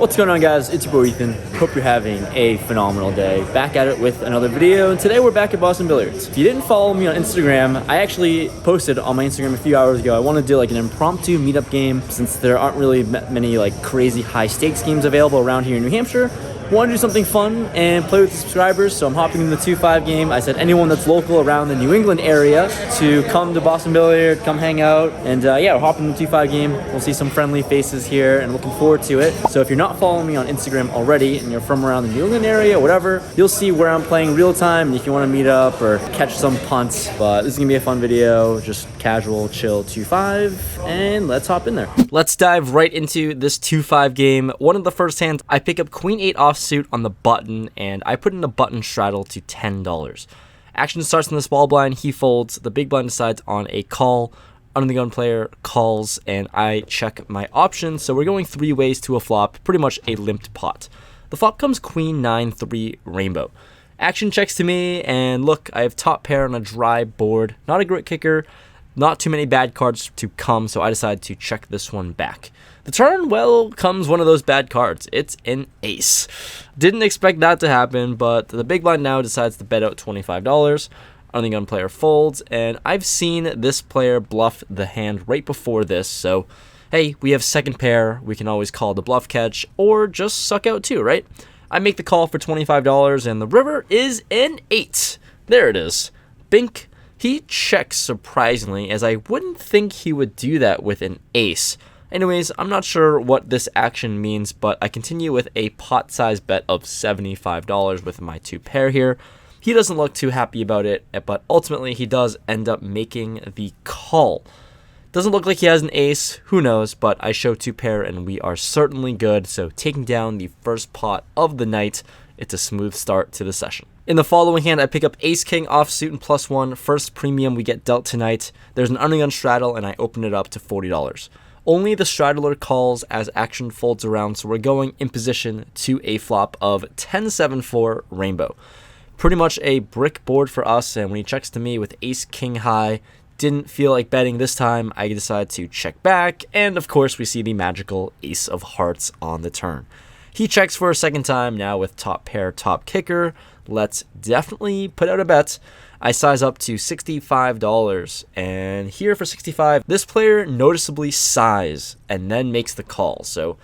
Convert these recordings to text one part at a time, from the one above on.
What's going on, guys? It's your boy Ethan. Hope you're having a phenomenal day. Back at it with another video, and today we're back at Boston Billiards. If you didn't follow me on Instagram, I actually posted on my Instagram a few hours ago. I want to do like an impromptu meetup game since there aren't really many like crazy high stakes games available around here in New Hampshire. Want to do something fun and play with the subscribers, so I'm hopping in the 2-5 game. I said anyone that's local around the New England area to come to Boston Billiard, come hang out, and yeah, we're hopping in the 2-5 game. We'll see some friendly faces here, and looking forward to it. So if you're not following me on Instagram already, and you're from around the New England area, whatever, you'll see where I'm playing real time, and if you want to meet up or catch some punts. But this is gonna be a fun video, just casual, chill 2-5, and let's hop in there. Let's dive right into this 2-5 game. One of the first hands, I pick up Queen 8 offsuit on the button, and I put in a button straddle to $10. Action starts in the small blind, he folds, the big blind decides on a call, under the gun player calls, and I check my options. So we're going 3 ways to a flop, pretty much a limped pot. The flop comes Queen 9-3 rainbow. Action checks to me, and look, I have top pair on a dry board, not a grit kicker, not too many bad cards to come, so I decide to check this one back. The turn, well, comes one of those bad cards. It's an ace. Didn't expect that to happen, but the big blind now decides to bet out $25. On the gun player folds, and I've seen this player bluff the hand right before this, so hey, we have second pair. We can always call the bluff catch, or just suck out too, right? I make the call for $25, and the river is an 8. There it is. Bink. He checks surprisingly, as I wouldn't think he would do that with an ace. Anyways, I'm not sure what this action means, but I continue with a pot size bet of $75 with my 2 pair here. He doesn't look too happy about it, but ultimately he does end up making the call. Doesn't look like he has an ace, who knows, but I show 2 pair and we are certainly good. So taking down the first pot of the night, it's a smooth start to the session. In the following hand, I pick up ace-king offsuit and +1. First premium we get dealt tonight. There's an undergun straddle, and I open it up to $40. Only the straddler calls as action folds around, so we're going in position to a flop of 10-7-4 rainbow. Pretty much a brick board for us, and when he checks to me with ace-king high, didn't feel like betting this time. I decide to check back, and of course we see the magical ace of hearts on the turn. He checks for a second time, now with top pair, top kicker. Let's definitely put out a bet. I size up to $65, and here for 65, this player noticeably sighs and then makes the call. So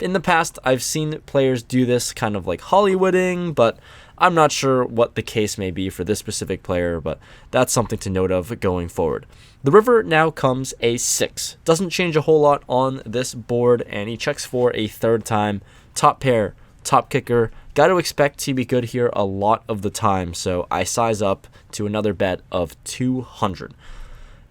in the past, I've seen players do this kind of like Hollywooding, but I'm not sure what the case may be for this specific player, but that's something to note of going forward. The river now comes a 6. Doesn't change a whole lot on this board, and he checks for a third time. Top pair, top kicker. Got to expect to be good here a lot of the time, so I size up to another bet of 200.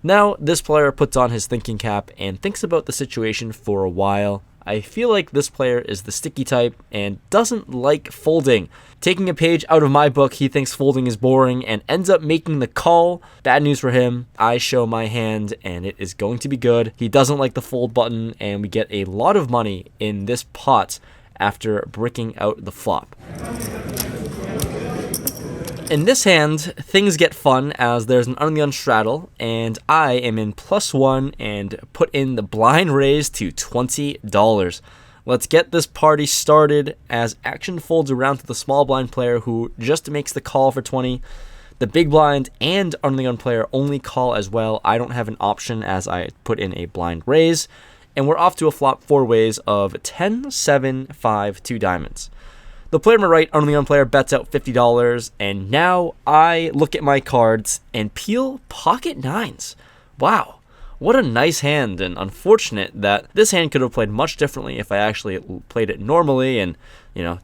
Now, this player puts on his thinking cap and thinks about the situation for a while. I feel like this player is the sticky type and doesn't like folding. Taking a page out of my book, he thinks folding is boring and ends up making the call. Bad news for him. I show my hand and it is going to be good. He doesn't like the fold button, and we get a lot of money in this pot after bricking out the flop. In this hand, things get fun as there's an undergun straddle, and I am in +1 and put in the blind raise to $20. Let's get this party started as action folds around to the small blind player who just makes the call for 20. The big blind and undergun player only call as well. I don't have an option as I put in a blind raise, and we're off to a flop 4 ways of 10-7-5 2 diamonds. The player on my right, undergun player, bets out $50, and now I look at my cards and peel pocket 9s. Wow, what a nice hand, and unfortunate that this hand could have played much differently if I actually played it normally and,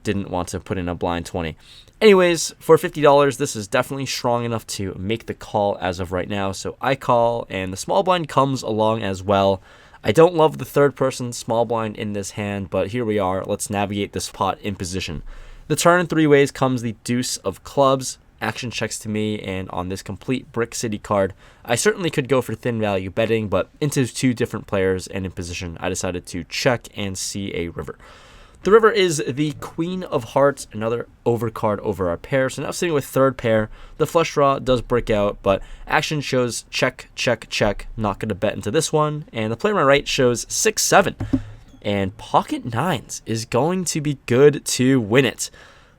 didn't want to put in a blind 20. Anyways, for $50, this is definitely strong enough to make the call as of right now, so I call, and the small blind comes along as well. I don't love the third person small blind in this hand, but here we are. Let's navigate this pot in position. The turn in 3 ways comes the deuce of clubs. Action checks to me, and on this complete Brick City card, I certainly could go for thin value betting, but into 2 different players and in position, I decided to check and see a river. The river is the Queen of Hearts, another overcard over our pair. So now sitting with third pair, the flush draw does break out, but action shows check, check, check. Not going to bet into this one. And the player on my right shows 6-7. and pocket nines is going to be good to win it.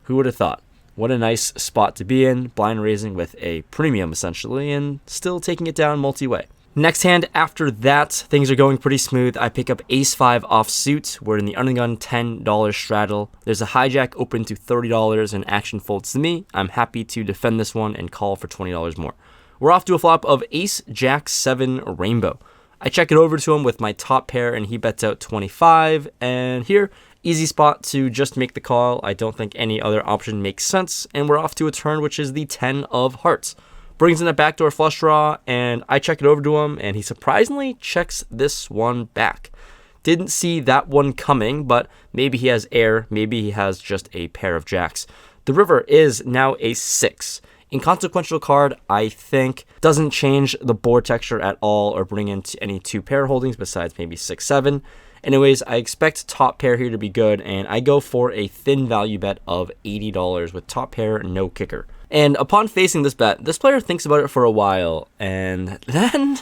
Who would have thought? What a nice spot to be in, blind raising with a premium essentially, and still taking it down multi-way. Next hand after that, things are going pretty smooth. I pick up ace-5 offsuit. We're in the undergun $10 straddle. There's a hijack open to $30 and action folds to me. I'm happy to defend this one and call for $20 more. We're off to a flop of ace-jack-7 rainbow. I check it over to him with my top pair and he bets out 25. And here, easy spot to just make the call. I don't think any other option makes sense. And we're off to a turn which is the 10 of hearts. Brings in a backdoor flush draw, and I check it over to him, and he surprisingly checks this one back. Didn't see that one coming, but maybe he has air, maybe he has just a pair of jacks. The river is now a 6. Inconsequential card, I think, doesn't change the board texture at all or bring in any 2 pair holdings besides maybe 6-7. Anyways, I expect top pair here to be good, and I go for a thin value bet of $80 with top pair, no kicker. And upon facing this bet, this player thinks about it for a while, and then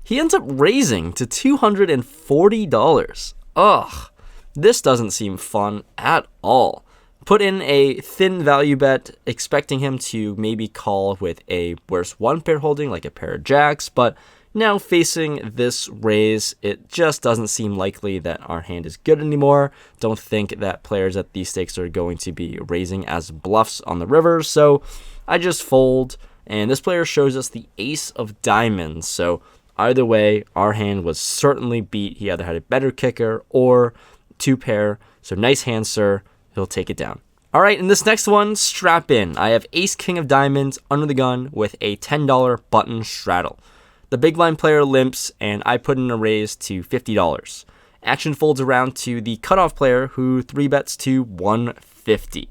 he ends up raising to $240. Ugh, this doesn't seem fun at all. Put in a thin value bet, expecting him to maybe call with a worse 1 pair holding, like a pair of jacks, but now facing this raise, it just doesn't seem likely that our hand is good anymore. Don't think that players at these stakes are going to be raising as bluffs on the river, so I just fold, and this player shows us the ace of diamonds, so either way, our hand was certainly beat. He either had a better kicker or 2 pair, so nice hand, sir. He'll take it down. All right, in this next one, strap in. I have ace king of diamonds under the gun with a $10 button straddle. The big blind player limps, and I put in a raise to $50. Action folds around to the cutoff player, who 3-bets to $150.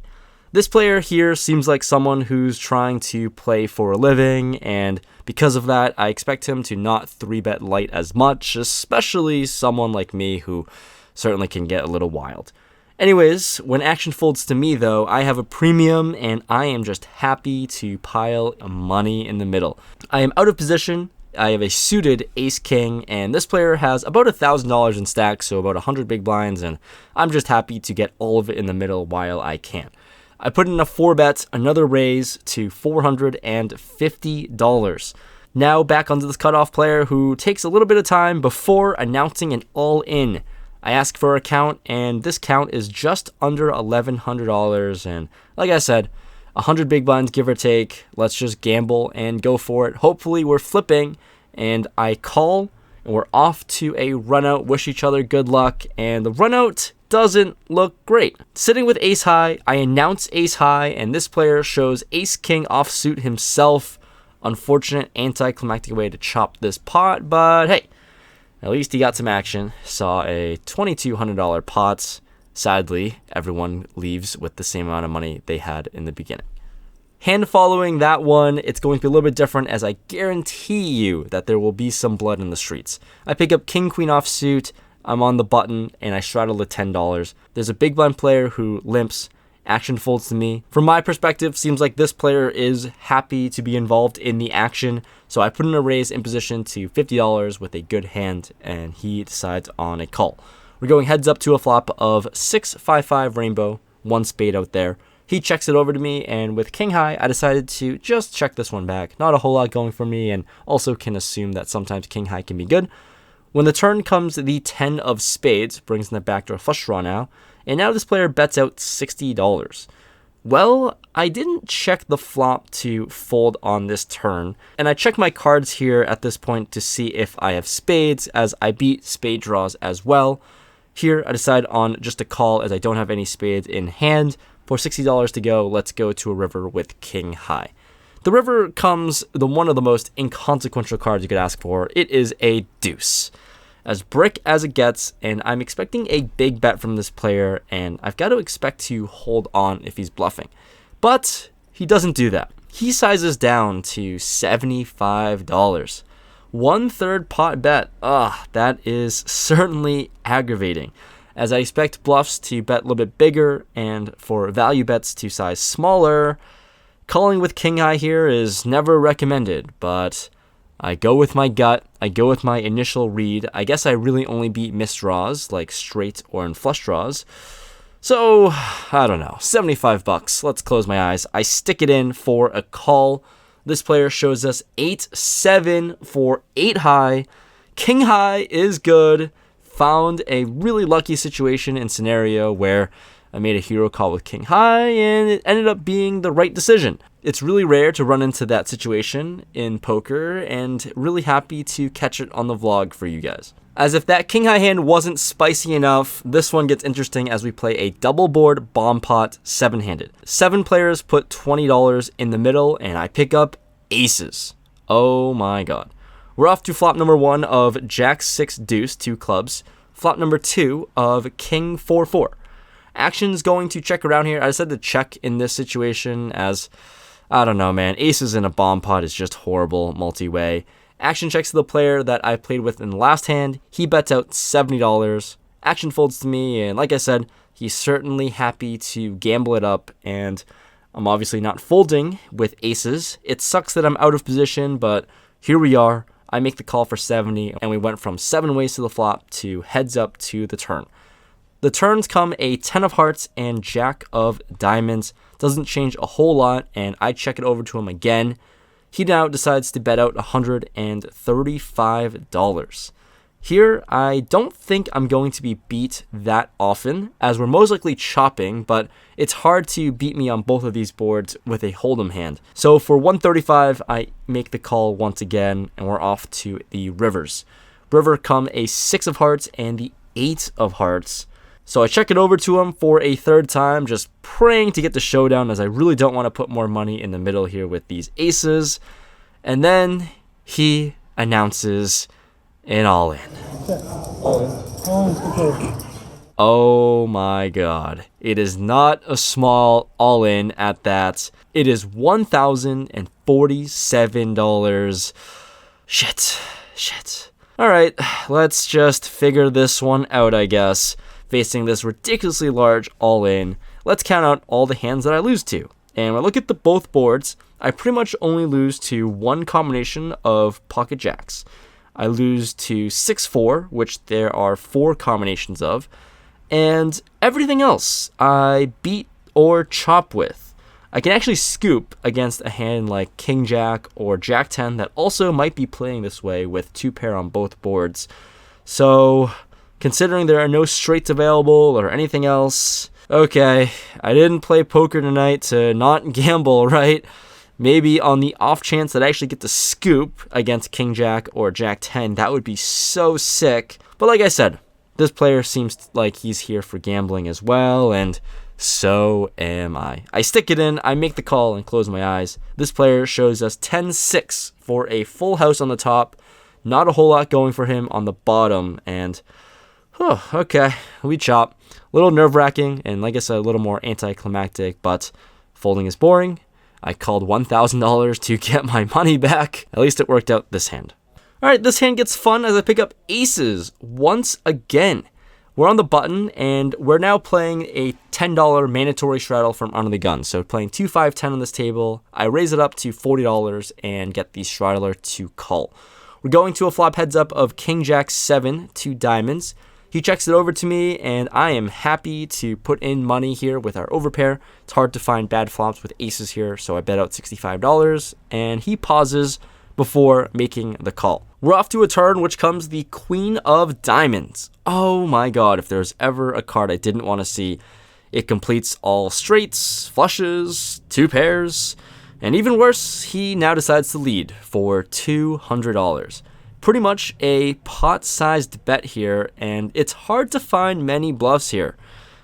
This player here seems like someone who's trying to play for a living, and because of that, I expect him to not 3-bet light as much, especially someone like me who certainly can get a little wild. Anyways, when action folds to me though, I have a premium, and I am just happy to pile money in the middle. I am out of position. I have a suited ace-king, and this player has about $1,000 in stacks, so about 100 big blinds, and I'm just happy to get all of it in the middle while I can. I put in a 4-bet, another raise to $450. Now back onto this cutoff player who takes a little bit of time before announcing an all-in. I ask for a count, and this count is just under $1,100, and like I said, 100 big blinds, give or take. Let's just gamble and go for it. Hopefully we're flipping, and I call, and we're off to a run out. Wish each other good luck, and the run out doesn't look great. Sitting with ace high, I announce ace high, and this player shows ace king offsuit himself. Unfortunate anticlimactic way to chop this pot, but hey, at least he got some action. Saw a $2,200 pot. Sadly, everyone leaves with the same amount of money they had in the beginning. Hand following that one, it's going to be a little bit different, as I guarantee you that there will be some blood in the streets. I pick up king queen offsuit. I'm on the button, and I straddle the $10. There's a big blind player who limps. Action folds to me. From my perspective, seems like this player is happy to be involved in the action, so I put in a raise in position to $50 with a good hand, and he decides on a call. We're going heads up to a flop of 6-5-5 rainbow, 1 spade out there. He checks it over to me, and with king high, I decided to just check this one back. Not a whole lot going for me, and also can assume that sometimes king high can be good. When the turn comes, the 10 of spades, brings in the backdoor flush draw now, and now this player bets out $60. Well, I didn't check the flop to fold on this turn, and I check my cards here at this point to see if I have spades, as I beat spade draws as well. Here, I decide on just a call, as I don't have any spades in hand. For $60 to go, let's go to a river with king high. The river comes one of the most inconsequential cards you could ask for. It is a deuce. As brick as it gets, and I'm expecting a big bet from this player, and I've got to expect to hold on if he's bluffing. But he doesn't do that. He sizes down to $75. 1/3 pot bet. That is certainly aggravating, as I expect bluffs to bet a little bit bigger and for value bets to size smaller. Calling with king high here is never recommended, but I go with my gut. I go with my initial read. I guess I really only beat missed draws, like straight or in flush draws. So, I don't know, 75 bucks. Let's close my eyes. I stick it in for a call. This player shows us 8-7 for 8 high. King high is good. Found a really lucky situation and scenario where I made a hero call with king high, and it ended up being the right decision. It's really rare to run into that situation in poker, and really happy to catch it on the vlog for you guys. As if that king high hand wasn't spicy enough, this one gets interesting as we play a double board bomb pot 7-handed. 7 players put $20 in the middle, and I pick up aces. Oh my god. We're off to flop number 1 of jack 6 deuce, 2 clubs. Flop number 2 of king 4-4. Action's going to check around here. I decided to check in this situation as, I don't know, man. Aces in a bomb pot is just horrible multi-way. Action checks to the player that I played with in the last hand. He bets out $70. Action folds to me, and like I said, he's certainly happy to gamble it up, and I'm obviously not folding with aces. It sucks that I'm out of position, but here we are. I make the call for 70, and we went from 7 ways to the flop to heads up to the turn. The turns come a 10 of hearts and jack of diamonds. Doesn't change a whole lot, and I check it over to him again. He now decides to bet out $135. Here, I don't think I'm going to be beat that often, as we're most likely chopping, but it's hard to beat me on both of these boards with a hold'em hand. So for 135, I make the call once again, and we're off to the rivers. River come a 6 of hearts and the 8 of hearts. So I check it over to him for a 3rd time, just praying to get the showdown, as I really don't want to put more money in the middle here with these aces. And then he announces an all-in. Oh my god. It is not a small all-in at that. It is $1,047. Shit. Alright, let's just figure this one out, I guess. Facing this ridiculously large all-in, let's count out all the hands that I lose to. And when I look at both boards, I pretty much only lose to one combination of pocket jacks. I lose to 6-4, which there are 4 combinations of, and everything else I beat or chop with. I can actually scoop against a hand like king jack or jack 10 that also might be playing this way with 2 pair on both boards. So, considering there are no straights available or anything else, okay, I didn't play poker tonight to not gamble, right? Maybe on the off chance that I actually get to scoop against king jack or jack 10, that would be so sick. But like I said, this player seems like he's here for gambling as well, and so am I. I stick it in, I make the call, and close my eyes. This player shows us 10-6 for a full house on the top. Not a whole lot going for him on the bottom, and okay, we chop. A little nerve-wracking, and like I said, a little more anticlimactic, but folding is boring. I called $1,000 to get my money back. At least it worked out this hand. Alright, this hand gets fun as I pick up aces once again. We're on the button, and we're now playing a $10 mandatory straddle from under the gun. So playing 2-5-10 on this table, I raise it up to $40 and get the straddler to call. We're going to a flop heads up of king jack 7, 2 diamonds. He checks it over to me, and I am happy to put in money here with our overpair. It's hard to find bad flops with aces here, so I bet out $65, and he pauses before making the call. We're off to a turn, which comes the queen of diamonds. Oh my god, if there's ever a card I didn't want to see. It completes all straights, flushes, 2 pairs, and even worse, he now decides to lead for $200. Pretty much a pot-sized bet here, and it's hard to find many bluffs here.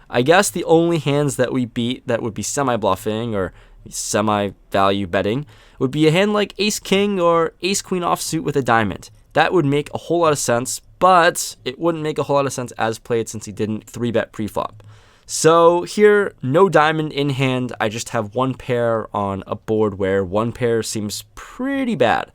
I guess the only hands that we beat that would be semi-bluffing or semi-value betting would be a hand like ace-king or ace-queen offsuit with a diamond. That would make a whole lot of sense, but it wouldn't make a whole lot of sense as played since he didn't 3-bet pre-flop. So here, no diamond in hand. I just have 1 pair on a board where 1 pair seems pretty bad.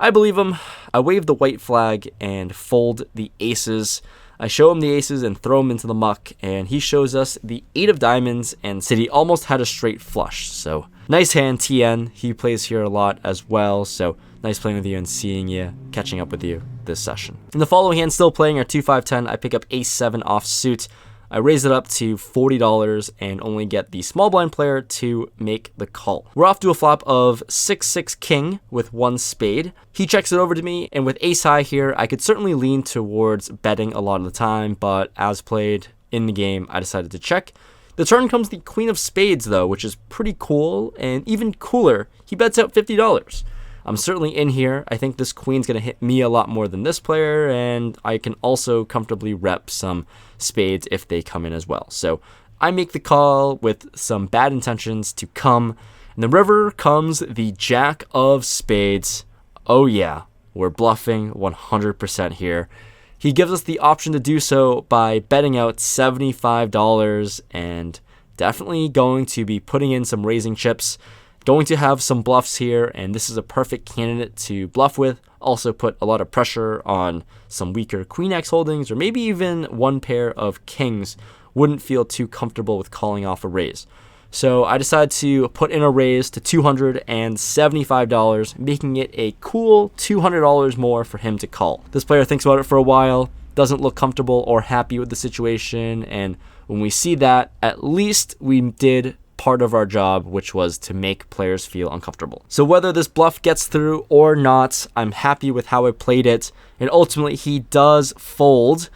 I believe him. I wave the white flag and fold the aces. I show him the aces and throw him into the muck, and he shows us the 8 of diamonds and said he almost had a straight flush. So nice hand, TN. He plays here a lot as well, so nice playing with you and seeing you, catching up with you this session. In the following hand, still playing our 2-5-10, I pick up ace-7 offsuit. I raise it up to $40 and only get the small blind player to make the call. We're off to a flop of 6-6 king with 1 spade. He checks it over to me, and with ace high here, I could certainly lean towards betting a lot of the time, but as played in the game, I decided to check. The turn comes the queen of spades though, which is pretty cool, and even cooler, he bets out $50. I'm certainly in here. I think this queen's going to hit me a lot more than this player, and I can also comfortably rep some spades if they come in as well. So I make the call with some bad intentions to come. In the river comes the jack of spades. Oh yeah, we're bluffing 100% here. He gives us the option to do so by betting out $75 and definitely going to be putting in some raising chips. Going to have some bluffs here, and this is a perfect candidate to bluff with. Also put a lot of pressure on some weaker queen X holdings, or maybe even one pair of kings wouldn't feel too comfortable with calling off a raise. So I decided to put in a raise to $275, making it a cool $200 more for him to call. This player thinks about it for a while, doesn't look comfortable or happy with the situation, and when we see that, at least we did part of our job, which was to make players feel uncomfortable. So whether this bluff gets through or not, I'm happy with how I played it, and ultimately he does fold.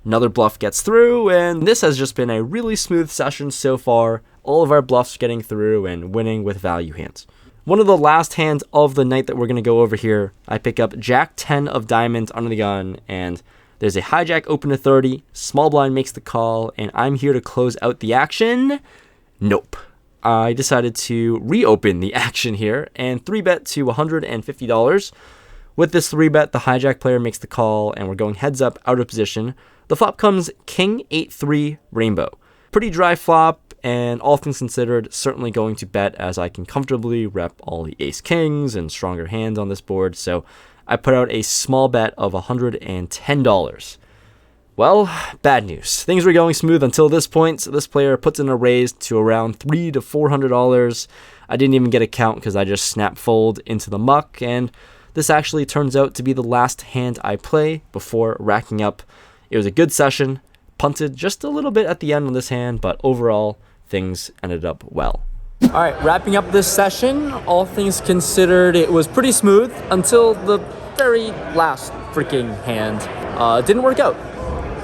Another bluff gets through, and this has just been a really smooth session so far. All of our bluffs getting through and winning with value hands. One of the last hands of the night that we're going to go over here, I pick up Jack 10 of diamonds under the gun, and there's a hijack open to 30, small blind makes the call, and I'm here to close out the action. Nope. I decided to reopen the action here and 3-bet to $150. With this 3-bet, the hijack player makes the call, and we're going heads up out of position. The flop comes king 8-3 rainbow. Pretty dry flop, and all things considered, certainly going to bet as I can comfortably rep all the ace kings and stronger hands on this board. So I put out a small bet of $110. Well, bad news. Things were going smooth until this point. So this player puts in a raise to around $300 to $400. I didn't even get a count because I just snap fold into the muck, and this actually turns out to be the last hand I play before racking up. It was a good session, punted just a little bit at the end on this hand, but overall, things ended up well. All right, wrapping up this session, all things considered, it was pretty smooth until the very last freaking hand. It didn't work out.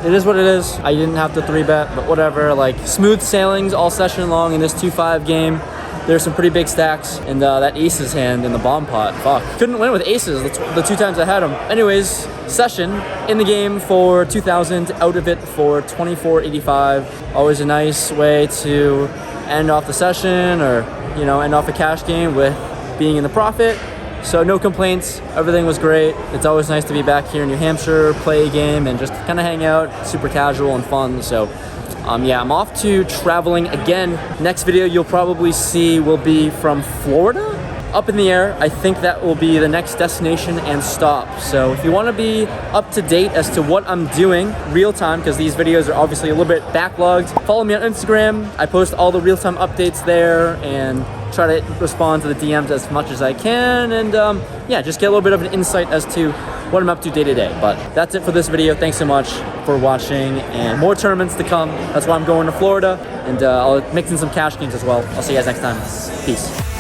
It is what it is. I didn't have to 3-bet, but whatever. Like, smooth sailings all session long in this 2-5 game. There's some pretty big stacks, and that aces hand in the bomb pot, fuck. Couldn't win with aces the 2 times I had them. Anyways, session in the game for 2,000, out of it for 24.85. Always a nice way to end off the session, or, you know, end off a cash game with being in the profit. So no complaints, everything was great. It's always nice to be back here in New Hampshire, play a game, and just kind of hang out, super casual and fun. So yeah, I'm off to traveling again. Next video you'll probably see will be from Florida, up in the air. I think that will be the next destination and stop. So if you want to be up to date as to what I'm doing real time, because these videos are obviously a little bit backlogged, follow me on Instagram. I post all the real time updates there and try to respond to the DMs as much as I can, and yeah, just get a little bit of an insight as to what I'm up to day to day. But that's it for this video. Thanks so much for watching, and more tournaments to come. That's why I'm going to Florida, and I'll mix in some cash games as well. I'll see you guys next time. Peace.